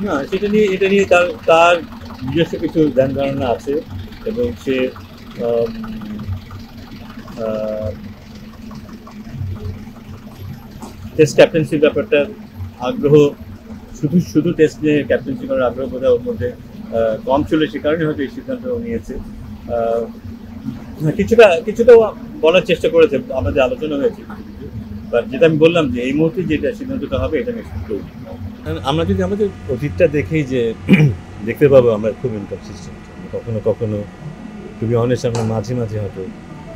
না, এটা নিয়ে তার তার নিজস্ব কিছু ধ্যান ধারণা আছে এবং সে আম, আহ, টেস্ট ক্যাপ্টেন্সির ব্যাপারটা আগ্রহ শুধু শুধু টেস্ট নিয়ে ক্যাপ্টেন্সি করার আগ্রহ বোধহয় ওর মধ্যে কম ছিল, সে কারণে হয়তো এই সিদ্ধান্ত ও নিয়েছে। আহ, হ্যাঁ, কিছুটা কিছুটা ও বলার চেষ্টা করেছে, আমাদের আলোচনা হয়েছে কিছু কিছু, বাট যেটা আমি বললাম যে এই মুহূর্তে যেটা সিদ্ধান্তটা হবে এটা আমি এক্সপেক্ট করি। আমরা যদি আমাদের অতীতটা দেখি যে দেখতে পাবো আমরা খুব ইনকনসিস্টেন্ট, কখনো কখনো টু বি অনেস্ট আমরা মাঝে মাঝে হয়তো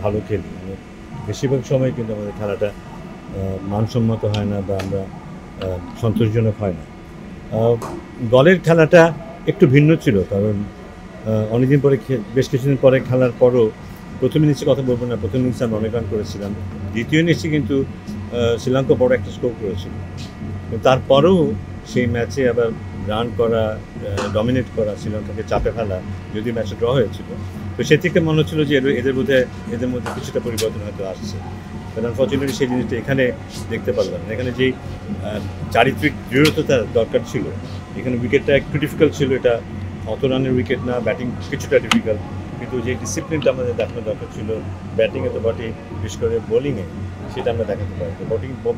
ভালো খেলি, মানে বেশিরভাগ সময় কিন্তু আমাদের খেলাটা মানসম্মত হয় না বা আমরা সন্তোষজনক হয় না। দলের খেলাটা একটু ভিন্ন ছিল, কারণ অনেকদিন পরে বেশ কিছুদিন পরে খেলার পরও প্রথম ইনিংসে কথা বলবো না, প্রথম ইনিংসে আমরা অনেক রান করেছিলাম, দ্বিতীয় ইনিংসে কিন্তু শ্রীলঙ্কা বড় একটা স্কোর করেছিল, তারপরেও সেই ম্যাচে আবার রান করা, ডমিনেট করা, শ্রীলঙ্কাকে চাপে ফেলা, যদি ম্যাচে ড্র হয়েছিল, তো সে থেকে মনে হচ্ছিল যে এদের মধ্যে কিছুটা পরিবর্তন হয়তো আসছে। কারণ আনফর্চুনেটলি সেই জিনিসটা এখানে দেখতে পারলাম না। এখানে যেই চারিত্রিক দৃঢ়তা দরকার ছিল, এখানে উইকেটটা একটু ডিফিকাল্ট ছিল, এটা অত রানের উইকেট না, ব্যাটিং কিছুটা ডিফিকাল্ট, কিন্তু যে ডিসিপ্লিনটা আমাদের দেখানো দরকার ছিল ব্যাটিংয়ে তো বটে, বিশেষ করে বোলিংয়ে, সেটা আমরা দেখাতে পারি। তো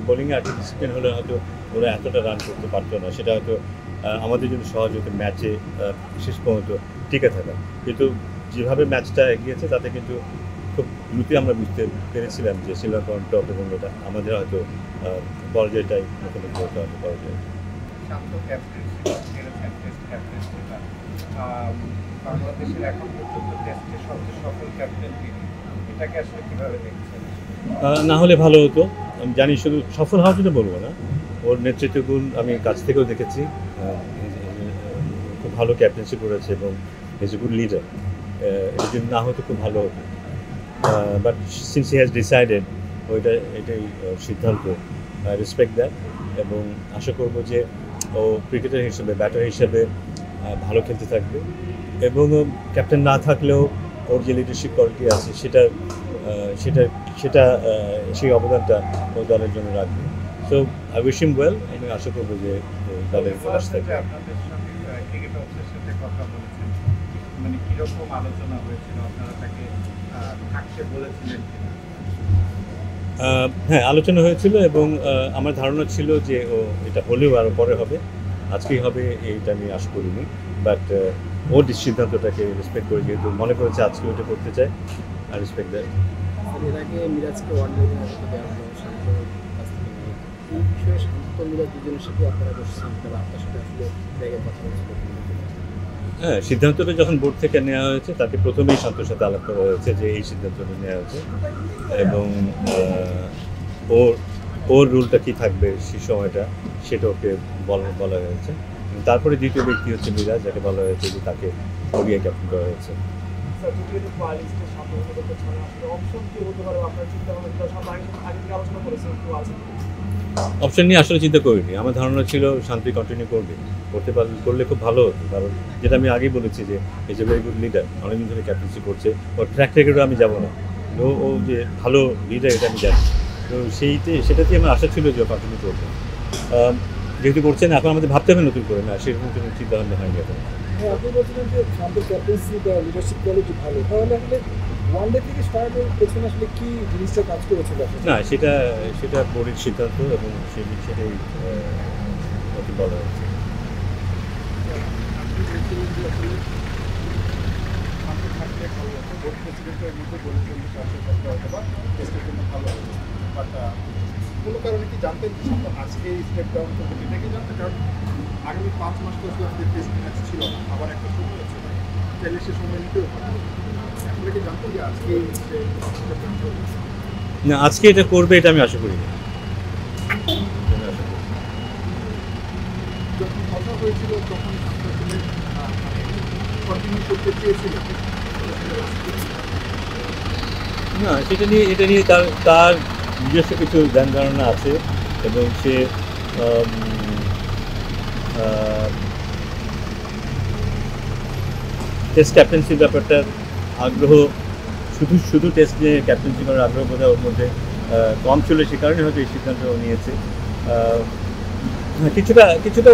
বোলিংয়ে আর ডিসিপ্লিন হলে হয়তো ওরা এতটা রান করতে পারতো না, সেটা হয়তো আমাদের জন্য সহজ হতো ম্যাচে শেষ পর্যন্ত টিকে থাকা। কিন্তু যেভাবে ম্যাচটা এগিয়েছে তাতে কিন্তু খুব দ্রুতই আমরা বুঝতে পেরেছিলাম যে শ্রীলঙ্কা অন টপ, এবং এটা আমাদের হয়তো পরাজয়টাই মুখোমুখি হতে হবে পরাজয়। বাংলাদেশের এখন পর্যন্ত টেস্টে সবচেয়ে সফল ক্যাপ্টেন তিনি, এটাকে আসলে কিভাবে দেখছেন? না হলে ভালো হতো, আমি জানি, শুধু সফল হওয়ার জন্য বলবো না, ওর নেতৃত্বগুণ আমি কাছ থেকেও দেখেছি, খুব ভালো ক্যাপ্টেন্সি করেছে এবং ইজ এ গুড লিডার। এটা যদি না হতো খুব ভালো হতো, but since he has decided, এটাই সিদ্ধান্ত, রেসপেক্ট দ্যাট, এবং আশা করবো যে ও ক্রিকেটার হিসেবে, ব্যাটার হিসেবে ভালো খেলতে থাকবে, এবং ক্যাপ্টেন না থাকলেও ওর যে লিডারশিপ কোয়ালিটি আছে সেটা সেটা সেটা সেই অবদানটা ও দলের জন্য রাখবে। So I wish him well, আমি আশা করবো যে দলের পাশে থাকবে। আপনাদের সঙ্গে ক্রিকেট অফিসের সাথে কথা বলেছেন, মানে কিরকম আলোচনা হয়েছিল, আপনারা তাকে থাকতে বলেছিলেন কিনা? হ্যাঁ, আলোচনা হয়েছিল, এবং আমার ধারণা ছিল যে ও এটা হলেও আরও পরে হবে, আজকেই হবে এইটা আমি আশা করিনি, বাট ওর সিদ্ধান্তটাকে রেসপেক্ট করে, যেহেতু মনে করেছে আজকে ওটা করতে চায়, আর রেসপেক্ট দেয়। এর আগে মিরাজকে ওয়ানডে অধিনায়কত্ব দেওয়া হলো শান্ত কাছ থেকে নিয়ে। এই বিষয়ে শান্ত মিরাজ দুজনের সাথে আপনারা বসছেন, তারা আপনার সাথে আসলে জায়গায় কথা বলছিল? হ্যাঁ, সিদ্ধান্তটা যখন বোর্ড থেকে নেওয়া হয়েছে তাকে প্রথমেই শান্তর সাথে আলাপ করা হয়েছে যে এই সিদ্ধান্তটা নেওয়া হয়েছে, এবং ওর ওর রুলটা কী থাকবে সেই সময়টা, সেটা ওকে বলা হয়েছে। তারপরে দ্বিতীয় ব্যক্তি হচ্ছে মিরাজ, যাকে বলা হয়েছে যে তাকে ওডিআই ক্যাপ্টেন করা হয়েছে। অপশন নিয়ে আসলে চিন্তা করিনি, আমার ধারণা ছিল শান্তি কন্টিনিউ করলে খুব ভালো হতো, কারণ যেটা আমি আগেই বলেছি যে এই যে ভেরি গুড লিডার, অনেকদিন ধরে ক্যাপ্টেন্সি করছে, ওর ট্র্যাক রেকর্ডও আমি যাবো না, ও যে ভালো লিডার এটা আমি জানি, তো সেটাতেই আমার আশা ছিল যে ও কন্টিনিউ করবে। যেহেতু করছেন, এখন আমাদের ভাবতে হবে নতুন করে, না সেরকম কোনো চিন্তা ভাবনা হয়নি এখন। হ্যাঁ, আপনি বলছিলেন যে শান্তর ক্যাপ্টেন্সি বা লিডারশিপ কোয়ালিটি ভালো, তাহলে আসলে ওয়ানডে থেকে স্টার্টের পেছনে আসলে কি জিনিসটা কাজ করেছিল? না, সেটা বোর্ডের সিদ্ধান্ত, এবং সেটাই ওকে বলা হয়েছে। আপনি বলছিলেন যে আসলে শান্ত থাকলে ভালো হতো, বোর্ড প্রেসিডেন্টের মধ্যে বলেছেন যে শান্ত থাকলে হয়তো বা টেস্টের জন্য ভালো হবে, বাট কোনো কারণে কি জানতেন যে শান্ত আজকে স্টেপ ডাউন করবে, এটা কি জানতেন? কারণ আগামী 5 মাস তো আমাদের টেস্ট ম্যাচ ছিল না, আবার একটা শুরু হয়েছে, তাহলে সে সময় নিতেও পারে। আসলে কি জানতেন যে আজকে স্টেপ ডাউন করবে? না, আজকে এটা করবে এটা আমি আশা করি না। যখন কথা হয়েছিল তখন শান্ত আসলে কন্টিনিউ করতে চেয়েছিলেন? না, এটা নিয়ে তার নিজস্ব কিছু ধ্যান ধারণা আছে, এবং সে টেস্ট ক্যাপ্টেন্সির ব্যাপারটার আগ্রহ শুধু শুধু টেস্ট নিয়ে ক্যাপ্টেন্সি করার আগ্রহ বোধহয় ওর মধ্যে কম ছিল, সে কারণে হয়তো এই সিদ্ধান্ত নিয়েছে। হ্যাঁ, কিছুটা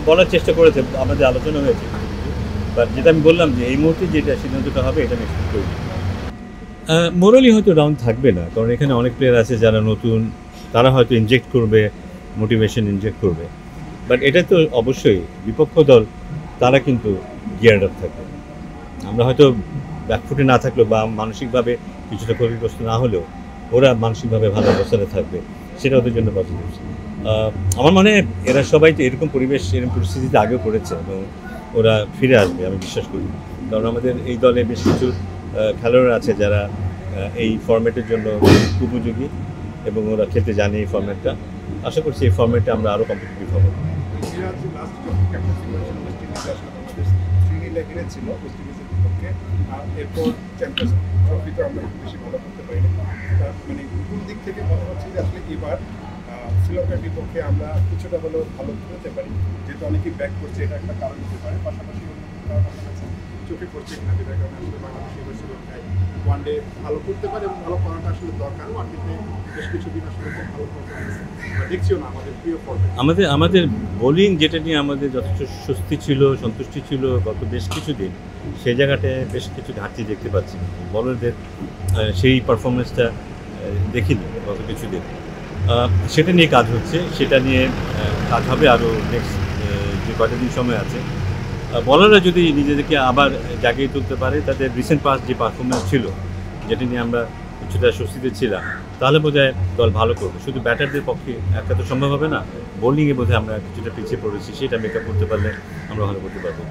বলার চেষ্টা করেছে, আমাদের আলোচনা হয়েছে, বাট যেটা আমি বললাম যে এই মুহূর্তে যেটা সিদ্ধান্তটা হবে এটা আমি এক্সপেক্ট করি। মোরালি হয়তো ডাউন থাকবে না, কারণ এখানে অনেক প্লেয়ার আছে যারা নতুন, তারা হয়তো ইনজেক্ট করবে, মোটিভেশন ইনজেক্ট করবে, বাট এটা তো অবশ্যই বিপক্ষ দল তারা কিন্তু গিয়ার্ড আপ থাকবে। আমরা হয়তো ব্যাকফুটে না থাকলেও বা মানসিকভাবে কিছুটা ক্ষতিগ্রস্ত না হলেও ওরা মানসিকভাবে ভালো অবস্থানে থাকবে, সেটা ওদের জন্য পজিটিভ। আমার মনে হয় এরা সবাই তো এরকম পরিবেশ, এরকম পরিস্থিতিতে আগেও পড়েছে এবং ওরা ফিরে আসবে আমি বিশ্বাস করি। কারণ আমাদের এই দলে বেশ কিছু খেলোয়াড় আছে যারা এই ফরম্যাটের জন্য উপযোগী এবং ওরা খেলতে জানে এই ফরম্যাটটা। আশা করছি এই ফরম্যাটে আমরা আরও কম্পিটিটিভ হবো। সিরাজ লাস্ট যখন ক্যাপ্টেন্সি করেছিল ওয়েস্ট ইন্ডিজে আসলে বাংলাদেশ 3-0 হেরেছিল ওয়েস্ট ইন্ডিজের বিপক্ষে, আর এরপর চ্যাম্পিয়ন্স ট্রফিতে আমরা একটু বেশি ভালো করতে পারিনি। মানে কোন দিক থেকে মনে হচ্ছে যে আসলে এবার শ্রীলঙ্কার বিপক্ষে আমরা কিছুটা হলেও ভালো করতে পারি, যেহেতু অনেকেই ব্যাক করছে, এটা একটা কারণ হতে পারে। পাশাপাশি অন্য কোনো কারণ আপনার কাছে চোখে পড়ছে কিনা, যেটার কারণে আসলে বাংলাদেশ এবার শ্রীলঙ্কায় ওয়ানডে ভালো করতে পারে এবং ভালো করাটা আসলে দরকার। ওয়ানডেতে বেশ কিছুদিন আসলে খুব ভালো পারফরমেন্স দেখছিও না আমাদের প্রিয় ফর্মে। আমাদের বোলিং যেটা নিয়ে আমাদের যথেষ্ট স্বস্তি ছিল, সন্তুষ্টি ছিল গত বেশ কিছুদিন, সেই জায়গাটায় বেশ কিছু ঘাটতি দেখতে পাচ্ছি। বলারদের সেই পারফরমেন্সটা দেখিনি গত কিছুদিন। সেটা নিয়ে কাজ হচ্ছে, সেটা নিয়ে কাজ হবে আরও নেক্সট যে কয়টা দিন সময় আছে। বলাররা যদি নিজেদেরকে আবার জাগিয়ে তুলতে পারে, তাদের রিসেন্ট পাস যে পারফরমেন্স ছিল যেটা নিয়ে আমরা কিছুটা স্বস্তিতে ছিলাম, তাহলে বোধহয় দল ভালো করবে। শুধু ব্যাটারদের পক্ষে একটা তো সম্ভব হবে না, বোলিংয়ে বোধহয় আমরা কিছুটা পিছিয়ে পড়েছি, সেটা মেকআপ করতে পারলে আমরা ভালো করতে পারবো।